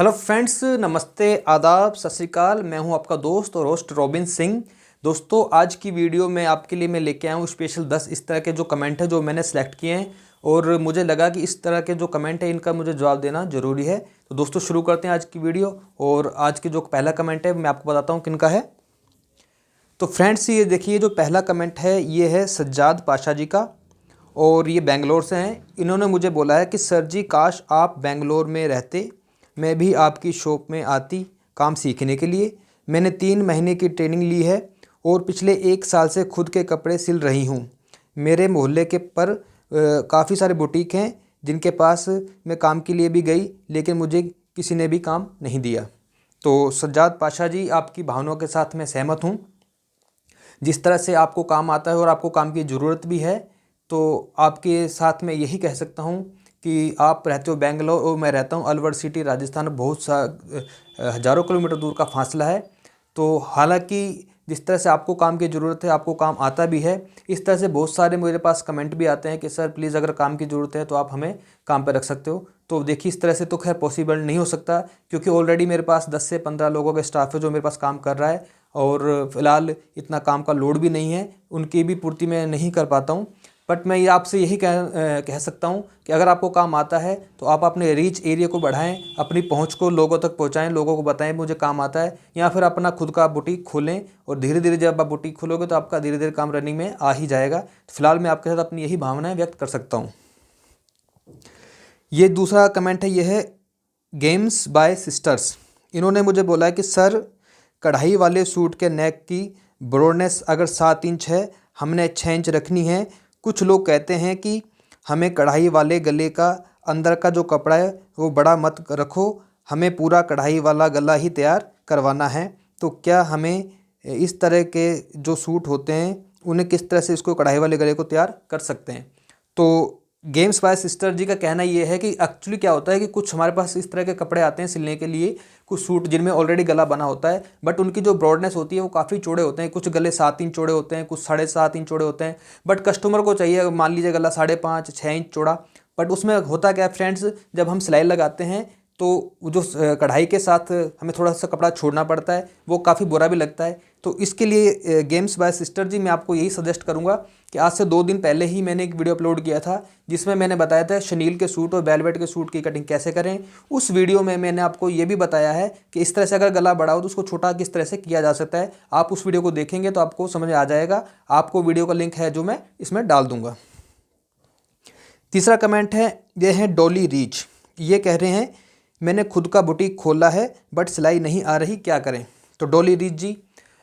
Hello friends, नमस्ते, आदाब, सत श्री अकाल। मैं हूं आपका दोस्त और होस्ट रॉबिन सिंह। दोस्तों, आज की वीडियो में आपके लिए मैं लेके आया हूं स्पेशल 10 इस तरह के जो कमेंट है जो मैंने सेलेक्ट किए हैं और मुझे लगा कि इस तरह के जो कमेंट है इनका मुझे जवाब देना ज़रूरी है। तो दोस्तों, शुरू करते हैं आज की वीडियो। और आज की जो पहला कमेंट है मैं आपको बताता हूँ किनका है। तो फ्रेंड्स, ये देखिए, जो पहला कमेंट है ये है सज्जाद पाशा जी का और ये बेंगलोर से हैं। इन्होंने मुझे बोला है कि सर जी, काश आप बेंगलोर में रहते, मैं भी आपकी शॉप में आती काम सीखने के लिए। मैंने 3 महीने की ट्रेनिंग ली है और पिछले 1 साल से खुद के कपड़े सिल रही हूँ। मेरे मोहल्ले के पर काफ़ी सारे बुटीक हैं जिनके पास मैं काम के लिए भी गई, लेकिन मुझे किसी ने भी काम नहीं दिया। तो सज्जाद पाशा जी, आपकी भावनाओं के साथ मैं सहमत हूँ। जिस तरह से आपको काम आता है और आपको काम की ज़रूरत भी है, तो आपके साथ मैं यही कह सकता हूँ कि आप रहते हो बेंगलोर और मैं रहता हूँ अलवर सिटी राजस्थान। बहुत सा हज़ारों किलोमीटर दूर का फासला है। तो हालांकि जिस तरह से आपको काम की ज़रूरत है, आपको काम आता भी है, इस तरह से बहुत सारे मेरे पास कमेंट भी आते हैं कि सर प्लीज़, अगर काम की ज़रूरत है तो आप हमें काम पर रख सकते हो। तो देखिए, इस तरह से तो खैर पॉसिबल नहीं हो सकता, क्योंकि ऑलरेडी मेरे पास 10 से 15 लोगों का स्टाफ है जो मेरे पास काम कर रहा है और फ़िलहाल इतना काम का लोड भी नहीं है, उनकी भी पूर्ति मैं नहीं कर पाता हूँ। बट मैं ये आपसे यही कह सकता हूँ कि अगर आपको काम आता है तो आप अपने रीच एरिया को बढ़ाएं, अपनी पहुँच को लोगों तक पहुँचाएं, लोगों को बताएं मुझे काम आता है, या फिर अपना खुद का बुटीक खोलें। और धीरे धीरे जब आप बुटीक खोलोगे तो आपका धीरे धीरे काम रनिंग में आ ही जाएगा। तो फिलहाल मैं आपके साथ अपनी यही भावनाएं व्यक्त कर सकता हूँ। ये दूसरा कमेंट है, ये है गेम्स बाय सिस्टर्स। इन्होंने मुझे बोला है कि सर, कढ़ाई वाले सूट के नेक की ब्रॉडनेस अगर 7 इंच है, हमने 6 इंच रखनी है। कुछ लोग कहते हैं कि हमें कढ़ाई वाले गले का अंदर का जो कपड़ा है वो बड़ा मत रखो, हमें पूरा कढ़ाई वाला गला ही तैयार करवाना है। तो क्या हमें इस तरह के जो सूट होते हैं उन्हें किस तरह से इसको कढ़ाई वाले गले को तैयार कर सकते हैं। तो गेम्स बाय सिस्टर जी का कहना ये है कि एक्चुअली क्या होता है कि कुछ हमारे पास इस तरह के कपड़े आते हैं सिलने के लिए, कुछ सूट जिनमें ऑलरेडी गला बना होता है, बट उनकी जो ब्रॉडनेस होती है वो काफ़ी चौड़े होते हैं। कुछ गले 7 इंच चौड़े होते हैं, कुछ 7.5 इंच चौड़े होते हैं। बट कस्टमर को चाहिए, मान लीजिए गला 5.5 6 इंच चौड़ा। बट उसमें होता क्या है फ्रेंड्स, जब हम सिलाई लगाते हैं तो वो जो कढ़ाई के साथ हमें थोड़ा सा कपड़ा छोड़ना पड़ता है, वो काफ़ी बुरा भी लगता है। तो इसके लिए गेम्स बाय सिस्टर जी, मैं आपको यही सजेस्ट करूंगा कि आज से 2 दिन पहले ही मैंने एक वीडियो अपलोड किया था जिसमें मैंने बताया था शनील के सूट और वेलवेट के सूट की कटिंग कैसे करें। उस वीडियो में मैंने आपको ये भी बताया है कि इस तरह से अगर गला बड़ा हो तो उसको छोटा किस तरह से किया जा सकता है। आप उस वीडियो को देखेंगे तो आपको समझ आ जाएगा। आपको वीडियो का लिंक है जो मैं इसमें डाल दूंगा। तीसरा कमेंट है, ये है डॉली रीच। ये कह रहे हैं, मैंने खुद का बुटीक खोला है बट सिलाई नहीं आ रही, क्या करें। तो डॉली रीच जी,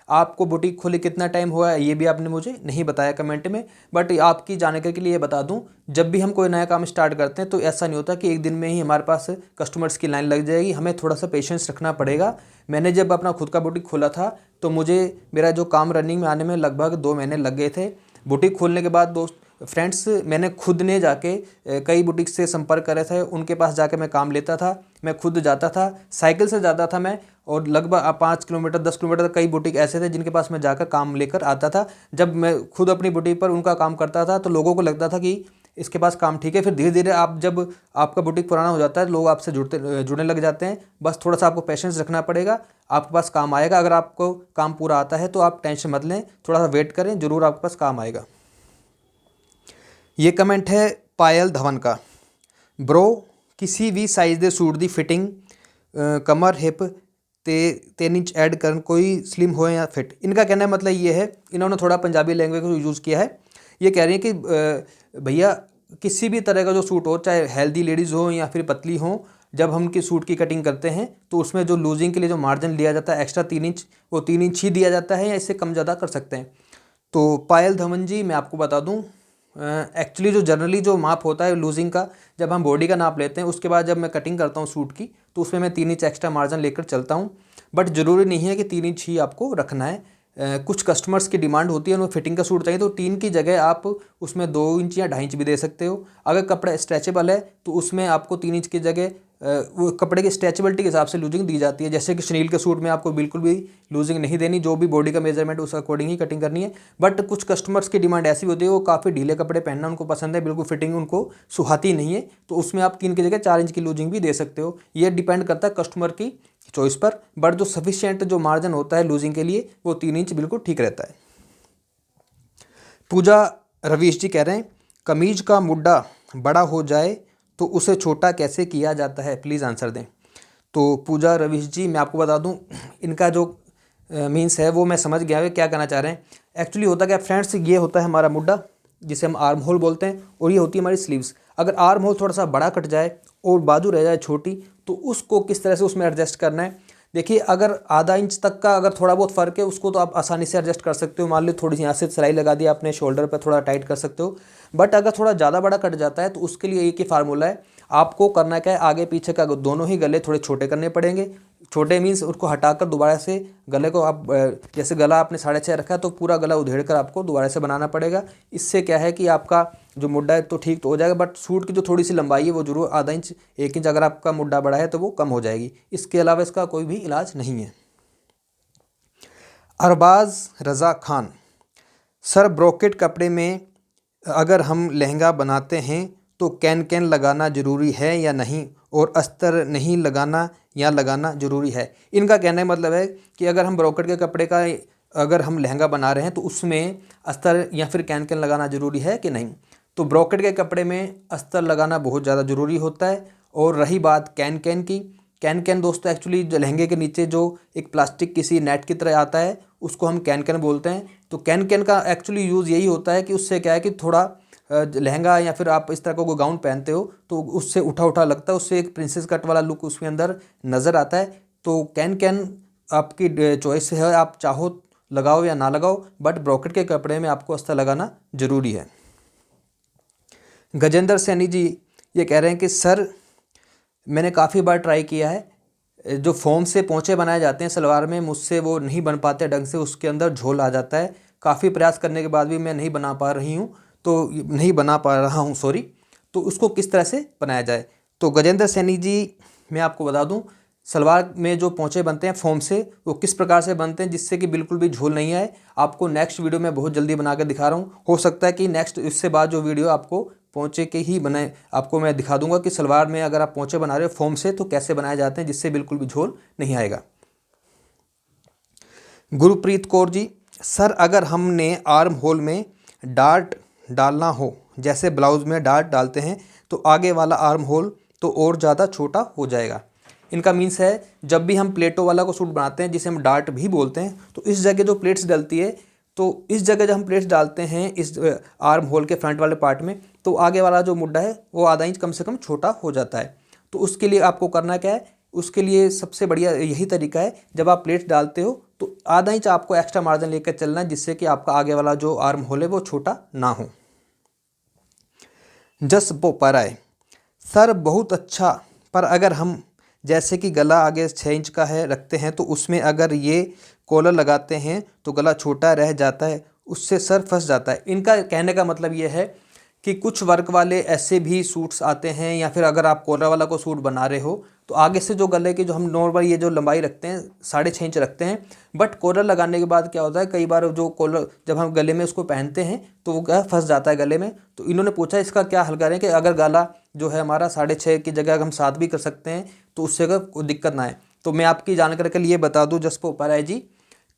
आपको बुटीक खोले कितना टाइम हुआ है ये भी आपने मुझे नहीं बताया कमेंट में। बट आपकी जानकारी के लिए ये बता दूं, जब भी हम कोई नया काम स्टार्ट करते हैं तो ऐसा नहीं होता कि एक दिन में ही हमारे पास कस्टमर्स की लाइन लग जाएगी। हमें थोड़ा सा पेशेंस रखना पड़ेगा। मैंने जब अपना खुद का बुटीक खोला था तो मुझे मेरा जो काम रनिंग में आने में लगभग 2 महीने लग गए थे। बुटीक खोलने के बाद दोस्त फ्रेंड्स, मैंने खुद ने जाके कई बुटीक से संपर्क करे थे, उनके पास जाके मैं काम लेता था। मैं खुद जाता था, साइकिल से जाता था मैं, और लगभग 5 किलोमीटर 10 किलोमीटर कई बुटीक ऐसे थे जिनके पास मैं जाकर काम लेकर आता था। जब मैं खुद अपनी बुटीक पर उनका काम करता था तो लोगों को लगता था कि इसके पास काम ठीक है। फिर धीरे धीरे आप जब आपका बुटीक पुराना हो जाता है, लोग आपसे जुड़ने लग जाते हैं। बस थोड़ा सा आपको पेशेंस रखना पड़ेगा, आपके पास काम आएगा। अगर आपको काम पूरा आता है तो आप टेंशन मत लें, थोड़ा सा वेट करें, ज़रूर आपके पास काम आएगा। ये कमेंट है पायल धवन का। ब्रो, किसी भी साइज़ ਦੇ सूट ਦੀ ਫਿਟਿੰਗ कमर हिप ते 3 इंच ऐड कर, कोई स्लिम हो या फिट। इनका कहने का मतलब ये है, इन्होंने थोड़ा पंजाबी लैंग्वेज को यूज़ किया है। ये कह रही है कि भैया, किसी भी तरह का जो सूट हो, चाहे हेल्दी लेडीज़ हो या फिर पतली हो, जब हम उनकी सूट की कटिंग करते हैं तो उसमें जो लूजिंग के लिए जो मार्जिन लिया जाता है एक्स्ट्रा 3 इंच, वो 3 इंच ही दिया जाता है या इससे कम ज़्यादा कर सकते हैं। तो पायल धवन जी, मैं आपको बता दूं, एक्चुअली जो जनरली जो माप होता है लूजिंग का, जब हम बॉडी का नाप लेते हैं उसके बाद जब मैं कटिंग करता हूँ सूट की तो उसमें मैं 3 इंच एक्स्ट्रा मार्जिन लेकर चलता हूँ। बट ज़रूरी नहीं है कि 3 इंच ही आपको रखना है। कुछ कस्टमर्स की डिमांड होती है, उन्हें फिटिंग का सूट चाहिए तो 3 की जगह आप उसमें 2 इंच या 2.5 इंच भी दे सकते हो। अगर कपड़ा स्ट्रेचेबल है तो उसमें आपको 3 इंच की जगह वो कपड़े की स्ट्रेचेबिलिटी के हिसाब से लूजिंग दी जाती है। जैसे कि शनील के सूट में आपको बिल्कुल भी लूजिंग नहीं देनी, जो भी बॉडी का मेजरमेंट उस अकॉर्डिंग ही कटिंग करनी है। बट कुछ कस्टमर्स की डिमांड ऐसी होती है, वो काफ़ी ढीले कपड़े पहनना उनको पसंद है, बिल्कुल फिटिंग उनको सुहाती नहीं है, तो उसमें आप 3 की जगह 4 इंच की लूजिंग भी दे सकते हो। ये डिपेंड करता है कस्टमर की चॉइस पर, बट जो सफिशियंट जो मार्जिन होता है लूजिंग के लिए वो 3 इंच बिल्कुल ठीक रहता है। पूजा रवीश जी कह रहे हैं, कमीज का मुड्ढा बड़ा हो जाए तो उसे छोटा कैसे किया जाता है, प्लीज़ आंसर दें। तो पूजा रवीश जी, मैं आपको बता दूं, इनका जो मीन्स है वो मैं समझ गया है क्या कहना चाह रहे हैं। एक्चुअली होता क्या फ्रेंड्स, ये होता है हमारा मुड्ढा जिसे हम आर्म होल बोलते हैं, और ये होती है हमारी स्लीव्स। अगर आर्म होल थोड़ा सा बड़ा कट जाए और बाजू रह जाए छोटी, तो उसको किस तरह से उसमें एडजस्ट करना है। देखिए, अगर आधा इंच तक का अगर थोड़ा बहुत फ़र्क है, उसको तो आप आसानी से एडजस्ट कर सकते हो। मान लो थोड़ी सी यहाँ से सिलाई लगा दी आपने, शोल्डर पर थोड़ा टाइट कर सकते हो। बट अगर थोड़ा ज़्यादा बड़ा कट जाता है तो उसके लिए एक ही फार्मूला है, आपको करना क्या है, आगे पीछे का दोनों ही गले थोड़े छोटे करने पड़ेंगे। छोटे मीन्स उसको हटाकर दोबारा से गले को आप जैसे गला आपने 6.5 रखा है तो पूरा गला उधेड़ कर आपको दोबारा से बनाना पड़ेगा। इससे क्या है कि आपका जो मुड्ढा है तो ठीक तो हो जाएगा, बट सूट की जो थोड़ी सी लंबाई है वो जरूर आधा इंच 1 इंच अगर आपका मुड्ढा बड़ा है तो वो कम हो जाएगी। इसके अलावा इसका कोई भी इलाज नहीं है। अरबाज रज़ा खान, सर ब्रोकेट कपड़े में अगर हम लहंगा बनाते हैं तो कैन कैन लगाना ज़रूरी है या नहीं, और अस्तर नहीं लगाना या लगाना ज़रूरी है। इनका कहने का मतलब है कि अगर हम ब्रोकेट के कपड़े का अगर हम लहंगा बना रहे हैं तो उसमें अस्तर या फिर कैन कैन लगाना ज़रूरी है कि नहीं। तो ब्रोकेट के कपड़े में अस्तर लगाना बहुत ज़्यादा ज़रूरी होता है। और रही बात कैन कैन की, कैन कैन दोस्तों एक्चुअली जो लहंगे के नीचे जो एक प्लास्टिक किसी नेट की तरह आता है उसको हम कैन कैन बोलते हैं। तो कैन कैन का एक्चुअली यूज़ यही होता है कि उससे क्या है कि थोड़ा लहंगा या फिर आप इस तरह का कोई गाउन पहनते हो तो उससे उठा उठा लगता है, उससे एक प्रिंसेस कट वाला लुक उसके अंदर नज़र आता है। तो कैन कैन आपकी चॉइस है, आप चाहो लगाओ या ना लगाओ, बट ब्रोकेट के कपड़े में आपको अस्तर लगाना ज़रूरी है। गजेंद्र सैनी जी ये कह रहे हैं कि सर मैंने काफ़ी बार ट्राई किया है, जो फोम से पोंचे बनाए जाते हैं सलवार में, मुझसे वो नहीं बन पाते ढंग से, उसके अंदर झोल आ जाता है। काफ़ी प्रयास करने के बाद भी मैं नहीं बना पा रही हूँ, तो नहीं बना पा रहा हूँ सॉरी। तो उसको किस तरह से बनाया जाए। तो गजेंद्र सैनी जी मैं आपको बता दूँ, सलवार में जो पोंचे बनते हैं फोम से वो किस प्रकार से बनते हैं जिससे कि बिल्कुल भी झोल नहीं आए, आपको नेक्स्ट वीडियो में बहुत जल्दी बना कर दिखा रहा हूँ। हो सकता है कि नेक्स्ट इससे बाद जो वीडियो आपको पोंचे के ही बनाए आपको मैं दिखा दूंगा कि सलवार में अगर आप पोंचे बना रहे हो फोम से तो कैसे बनाए जाते हैं जिससे बिल्कुल भी झोल नहीं आएगा। गुरप्रीत कौर जी, सर अगर हमने आर्म होल में डार्ट डालना हो, जैसे ब्लाउज में डार्ट डालते हैं, तो आगे वाला आर्म होल तो और ज़्यादा छोटा हो जाएगा। इनका मीन्स है जब भी हम प्लेटों वाला को सूट बनाते हैं जिसे हम डार्ट भी बोलते हैं, तो इस जगह जो प्लेट्स डलती है, तो इस जगह जब हम प्लेट्स डालते हैं इस आर्म होल के फ्रंट वाले पार्ट में, तो आगे वाला जो मुड्ढा है वो आधा इंच कम से कम छोटा हो जाता है। तो उसके लिए आपको करना क्या है, उसके लिए सबसे बढ़िया यही तरीका है, जब आप प्लेट्स डालते हो तो आधा इंच आपको एक्स्ट्रा मार्जिन लेकर चलना है जिससे कि आपका आगे वाला जो आर्म होल है वो छोटा ना हो। जस पोपराय, सर बहुत अच्छा, पर अगर हम जैसे कि गला आगे 6 इंच का है रखते हैं तो उसमें अगर ये कॉलर लगाते हैं तो गला छोटा रह जाता है, उससे सर फंस जाता है। इनका कहने का मतलब ये है कि कुछ वर्क वाले ऐसे भी सूट्स आते हैं, या फिर अगर आप कॉलर वाला को सूट बना रहे हो तो आगे से जो गले की जो हम नॉर्मल ये जो लंबाई रखते हैं 6.5 इंच रखते हैं, बट कॉलर लगाने के बाद क्या होता है कई बार जो कॉलर जब हम गले में उसको पहनते हैं तो वो क्या फंस जाता है गले में। तो इन्होंने पूछा इसका क्या हल करें कि अगर गला जो है हमारा 6.5 की जगह हम 7 भी कर सकते हैं तो उससे अगर कोई दिक्कत ना आए। तो मैं आपकी जानकारी के लिए बता दूँ जसपो उपाध्याय जी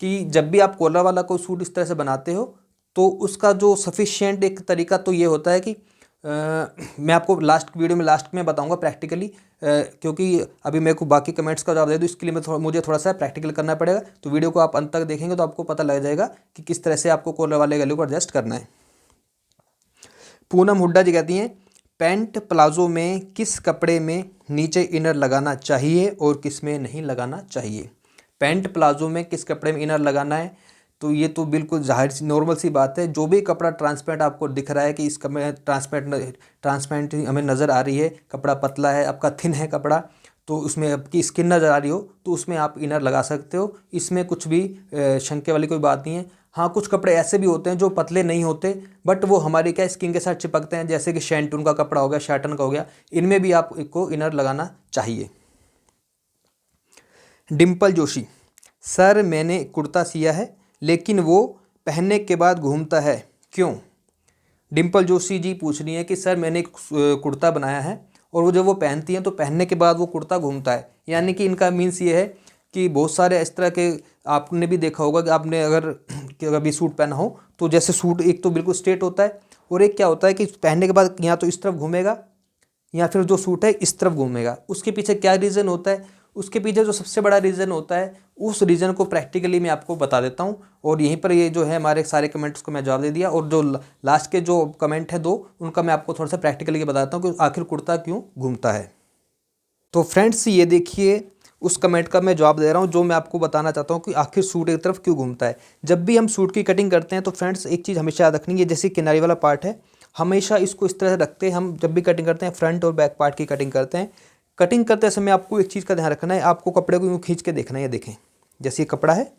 कि जब भी आप कॉलर वाला कोई सूट इस तरह से बनाते हो तो उसका जो सफिशिएंट एक तरीका तो ये होता है कि मैं आपको लास्ट में बताऊंगा प्रैक्टिकली, क्योंकि अभी मेरे को बाकी कमेंट्स का जवाब दे दूँ इसके लिए मुझे थोड़ा सा प्रैक्टिकल करना पड़ेगा। तो वीडियो को आप अंत तक देखेंगे तो आपको पता लग जाएगा कि किस तरह से आपको कॉलर वाले गले को एडजस्ट करना है। पूनम हुड्डा जी कहती हैं, पैंट प्लाजो में किस कपड़े में नीचे इनर लगाना चाहिए और किस में नहीं लगाना चाहिए। पैंट प्लाजो में किस कपड़े में इनर लगाना है, तो ये तो बिल्कुल जाहिर सी नॉर्मल सी बात है। जो भी कपड़ा ट्रांसपेरेंट आपको दिख रहा है कि इस कपड़े ट्रांसपेरेंट हमें नज़र आ रही है, कपड़ा पतला है आपका, थिन है कपड़ा, तो उसमें आपकी स्किन नज़र आ रही हो तो उसमें आप इनर लगा सकते हो। इसमें कुछ भी शंके वाली कोई बात नहीं है। हाँ, कुछ कपड़े ऐसे भी होते हैं जो पतले नहीं होते बट वो हमारी क्या स्किन के साथ चिपकते हैं, जैसे कि शैंटून का कपड़ा हो गया, शाटन का हो गया, इनमें भी आपको इनर लगाना चाहिए। डिम्पल जोशी, सर मैंने कुर्ता सिया है लेकिन वो पहनने के बाद घूमता है, क्यों? डिम्पल जोशी जी पूछ रही हैं कि सर मैंने एक कुर्ता बनाया है और वो जब वो पहनती हैं तो पहनने के बाद वो कुर्ता घूमता है। यानी कि इनका मीन्स ये है कि बहुत सारे इस तरह के आपने भी देखा होगा कि आपने अगर कभी सूट पहना हो तो जैसे सूट एक तो बिल्कुल स्ट्रेट होता है और एक क्या होता है कि पहनने के बाद या तो इस तरफ घूमेगा या फिर जो सूट है इस तरफ घूमेगा। उसके पीछे क्या रीज़न होता है? उसके पीछे जो सबसे बड़ा रीज़न होता है उस रीज़न को प्रैक्टिकली मैं आपको बता देता हूँ। और यहीं पर ये जो है हमारे सारे कमेंट्स को मैं जवाब दे दिया, और जो लास्ट के जो कमेंट है 2 उनका मैं आपको थोड़ा सा प्रैक्टिकली बताता हूँ कि आखिर कुर्ता क्यों घूमता है। तो फ्रेंड्स ये देखिए उस कमेंट का मैं जवाब दे रहा हूँ जो मैं आपको बताना चाहता हूँ कि आखिर सूट एक तरफ क्यों घूमता है। जब भी हम सूट की कटिंग करते हैं तो फ्रेंड्स एक चीज़ हमेशा याद रखनी है, जैसे किनारी वाला पार्ट है हमेशा इसको इस तरह से रखते हैं। हम जब भी कटिंग करते हैं फ्रंट और बैक पार्ट की कटिंग करते हैं, कटिंग करते समय आपको एक चीज़ का ध्यान रखना है, आपको कपड़े को यूँ खींच के देखना है। ये देखें जैसे ये कपड़ा है,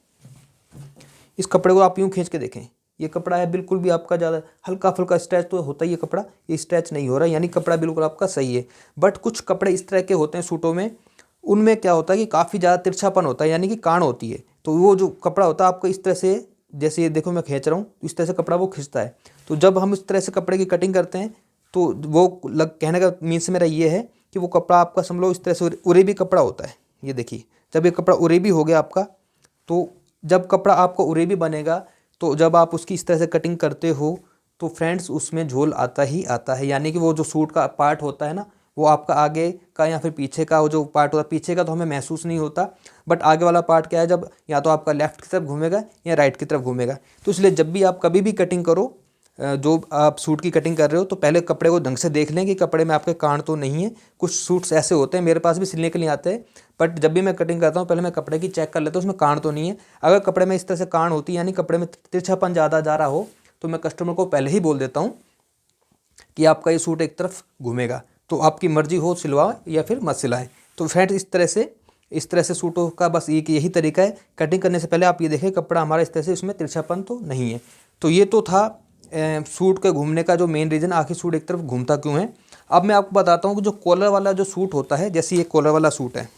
इस कपड़े को आप यूँ खींच के देखें, ये कपड़ा है बिल्कुल भी आपका ज़्यादा हल्का फुल्का स्ट्रेच तो होता ही है कपड़ा, ये स्ट्रेच नहीं हो रहा, यानी कपड़ा बिल्कुल आपका सही है। बट कुछ कपड़े इस तरह के होते हैं सूटों में, उनमें क्या होता है कि काफ़ी ज़्यादा तिरछापन होता है, यानी कि कान होती है। तो वो जो कपड़ा होता है आपको इस तरह से, जैसे ये देखो मैं खींच रहा हूँ, इस तरह से कपड़ा वो खींचता है। तो जब हम इस तरह से कपड़े की कटिंग करते हैं तो वो कहने का मीन्स मेरा ये है कि वो कपड़ा आपका समझ लो इस तरह से उरे भी कपड़ा होता है। ये देखिए जब ये कपड़ा उरे भी हो गया आपका, तो जब कपड़ा आपका उरे भी बनेगा तो जब आप उसकी इस तरह से कटिंग करते हो तो फ्रेंड्स उसमें झोल आता ही आता है। यानी कि वो जो सूट का पार्ट होता है ना, वो आपका आगे का या फिर पीछे का वो जो पार्ट होता है, पीछे का तो हमें महसूस नहीं होता बट आगे वाला पार्ट क्या है, जब या तो आपका लेफ्ट की तरफ घूमेगा या राइट की तरफ घूमेगा। तो इसलिए जब भी आप कभी भी कटिंग करो, जो आप सूट की कटिंग कर रहे हो, तो पहले कपड़े को ढंग से देख लें कि कपड़े में आपके कान तो नहीं है। कुछ सूट्स ऐसे होते हैं, मेरे पास भी सिलने के लिए आते हैं, बट जब भी मैं कटिंग करता हूँ पहले मैं कपड़े की चेक कर लेता हूँ उसमें कान तो नहीं है। अगर कपड़े में इस तरह से कान होती है यानी कपड़े में तिरछापन ज़्यादा जा रहा हो तो मैं कस्टमर को पहले ही बोल देता हूँ कि आपका ये सूट एक तरफ घूमेगा, तो आपकी मर्जी हो सिलवाएं या फिर मत सिलाएं। तो फ्रेंड्स इस तरह से सूटों का बस एक यही तरीका है, कटिंग करने से पहले आप ये देखें कपड़ा हमारा इस तरह से, इसमें तिरछापन तो नहीं है। तो ये तो था सूट के घूमने का जो मेन रीज़न, आखिर सूट एक तरफ घूमता क्यों है। अब मैं आपको बताता हूँ कि जो कॉलर वाला जो सूट होता है, जैसे ये कॉलर वाला सूट है,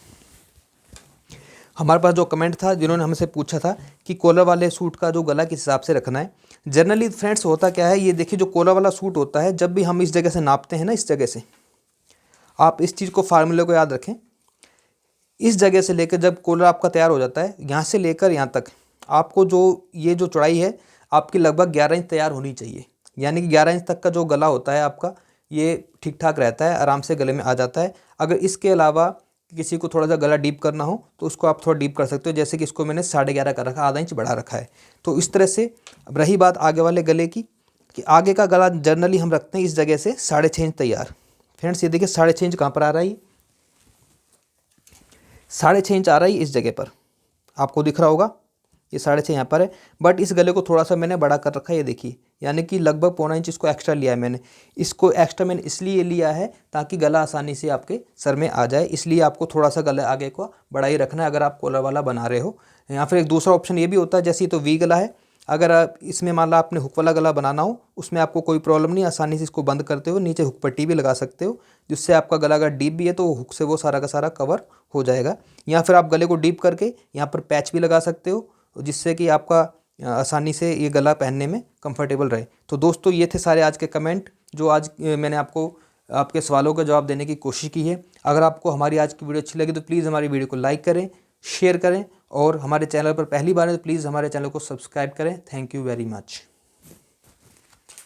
हमारे पास जो कमेंट था जिन्होंने हमसे पूछा था कि कॉलर वाले सूट का जो गला किस हिसाब से रखना है। जनरली फ्रेंड्स होता क्या है, ये देखिए जो कॉलर वाला सूट होता है, जब भी हम इस जगह से नापते हैं ना, इस जगह से, आप इस चीज़ को फार्मूले को याद रखें, इस जगह से लेकर जब कॉलर आपका तैयार हो जाता है, यहाँ से लेकर यहाँ तक आपको ये जो चौड़ाई है आपकी लगभग 11 इंच तैयार होनी चाहिए। यानी कि 11 इंच तक का जो गला होता है आपका, ये ठीक ठाक रहता है, आराम से गले में आ जाता है। अगर इसके अलावा किसी को थोड़ा सा गला डीप करना हो तो उसको आप थोड़ा डीप कर सकते हो, जैसे कि इसको मैंने 11.5 कर रखा, आधा इंच बढ़ा रखा है। तो इस तरह से। अब रही बात आगे वाले गले की, कि आगे का गला जनरली हम रखते हैं इस जगह से 6.5 इंच तैयार। फ्रेंड्स ये देखिए 6.5 इंच कहाँ पर आ रहा है, 6.5 इंच आ रहा है इस जगह पर, आपको दिख रहा होगा ये 6.5 यहाँ पर है। बट इस गले को थोड़ा सा मैंने बड़ा कर रखा है, ये देखिए, यानी कि लगभग 1.25 इंच इसको एक्स्ट्रा लिया है मैंने। इसको एक्स्ट्रा मैंने इसलिए लिया है ताकि गला आसानी से आपके सर में आ जाए, इसलिए आपको थोड़ा सा गला आगे को बड़ा ही रखना है अगर आप कॉलर वाला बना रहे हो। या फिर एक दूसरा ऑप्शन ये भी होता है, जैसे ये तो वी गला है, अगर आप इसमें मान लो आपने हुक वाला गला बनाना हो, उसमें आपको कोई प्रॉब्लम नहीं, आसानी से इसको बंद करते हो नीचे हुक पट्टी भी लगा सकते हो, जिससे आपका गला अगर डीप भी है तो हुक से वो सारा का सारा कवर हो जाएगा। या फिर आप गले को डीप करके यहाँ पर पैच भी लगा सकते हो, जिससे कि आपका आसानी से ये गला पहनने में कंफर्टेबल रहे। तो दोस्तों ये थे सारे आज के कमेंट जो आज मैंने आपको आपके सवालों का जवाब देने की कोशिश की है। अगर आपको हमारी आज की वीडियो अच्छी लगी तो प्लीज़ हमारी वीडियो को लाइक करें, शेयर करें, और हमारे चैनल पर पहली बार है तो प्लीज़ हमारे चैनल को सब्सक्राइब करें। Thank you very much.